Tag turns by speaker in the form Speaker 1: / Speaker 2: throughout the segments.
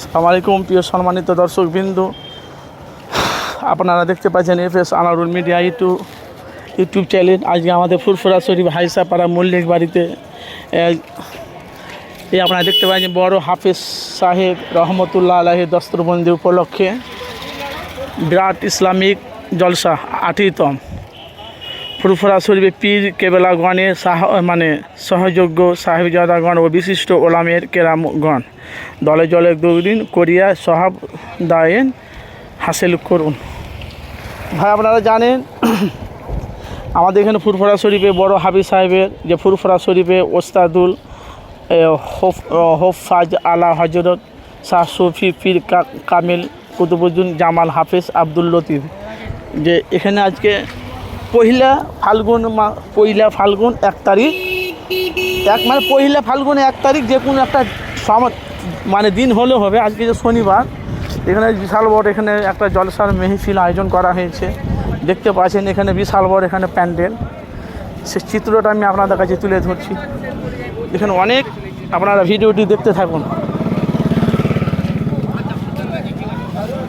Speaker 1: আসসালামু আলাইকুম প্রিয় সম্মানিত দর্শকবৃন্দু, আপনারা দেখতে পাচ্ছেন FS Anarul media YouTube channel. আজকে আমাদের ফুরফুরা শরীফ হাইসাপাড়া মল্লিক বাড়িতে আপনারা দেখতে পাচ্ছেন বড় হাফেজ সাহেব রহমতুল্লাহ আলাইহির দস্তরবন্দি উপলক্ষে বিরাট ইসলামিক জলসা 8তম ফুরফুরা শরীফে পীর কেবলাগণের সহযোগ্য সাহেবজাদাগণ ও বিশিষ্ট ওলামের কেরামগণ দলে জলে দুদিন করিয়া সহাব দায়েন হাসিল করুন। ভাই আপনারা জানেন আমাদের এখানে ফুরফুরা শরীফে বড় হাফেজ সাহেবের যে ফুরফুরা শরীফে ওস্তাদুল হোফাজ আলা হজরত শাহ সফি পীর কামিল কুতুবুদ্দিন জামাল হাফেজ আব্দুল লতিফ, যে এখানে আজকে পহিলা ফাল্গুন 1 তারিখ পহিলা ফাল্গুন 1 তারিখ যে কোনো একটা দিন হলেও হবে। আজকে যে শনিবার, এখানে বিশাল বড় এখানে একটা জলসার মেহফিল আয়োজন করা হয়েছে। দেখতে পাচ্ছেন এখানে বিশাল বড় এখানে প্যান্ডেল, সে চিত্রটা আমি আপনাদের কাছে তুলে ধরছি। এখানে অনেক, আপনারা ভিডিওটি দেখতে থাকুন।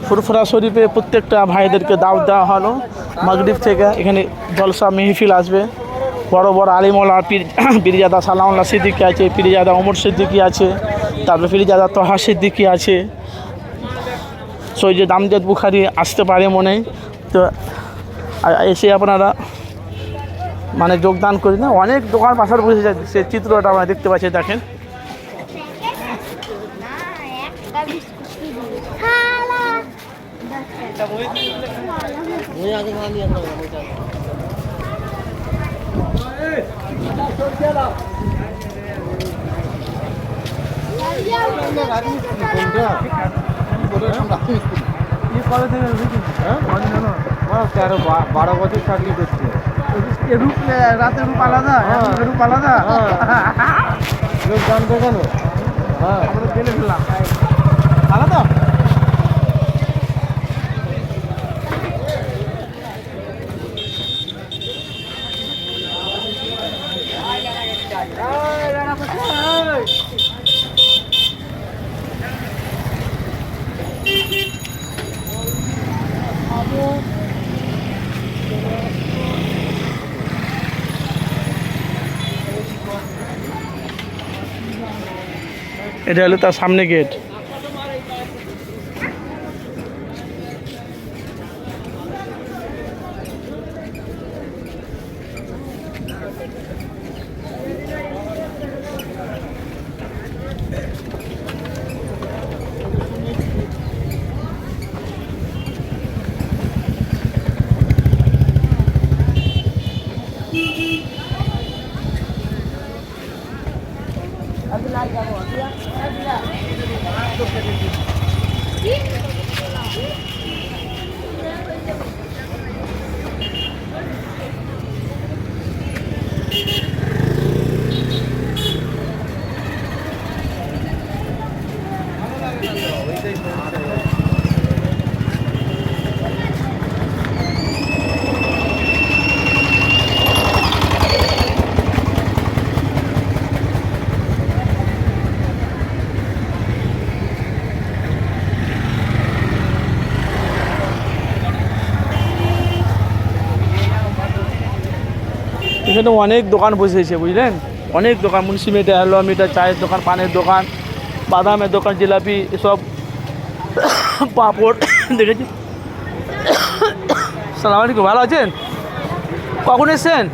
Speaker 1: ফুরফুরা শরীফে প্রত্যেকটা ভাইদেরকে দাওয়াত দেওয়া হলো মাগরিব থেকে। এখানে জলসা মেহফিল আসবে, বড় বড় আলিমুল্লাহ পীরজাদা সালাউল্লাহ সিদ্দিকী আছে, পীরজাদা ওমর সিদ্দিকী আছে, তারপরে পীরজাদা তহা সিদ্দিকী আছে, সৈয়দ আমজাদ বুখারি আসতে পারে মনে হয়। তো এসে আপনারা যোগদান করি না, অনেক দোকান পাশার বসে যায়, সে চিত্রটা আপনারা দেখতে পাচ্ছেন। দেখেন
Speaker 2: তেরো 12 বছর চাকরি করছে।
Speaker 1: রাতের রূপ আলাদা, রূপ আলাদা,
Speaker 2: লোক জানবে কেন?
Speaker 1: আমরা জেনে ফেললাম আলাদা। এটা হলো তার সামনে গেট। এখানে অনেক দোকান বসেছে, বুঝলেন, অনেক দোকান, মুন্সি মিঠাই, হালুয়া মিঠাই, চায়ের দোকান, পানের দোকান, বাদামের দোকান, জিলাপি, এসব পাঁপড় দেখেছি। সালাম আলাইকুম, ভালো আছেন? কখন এসছেন?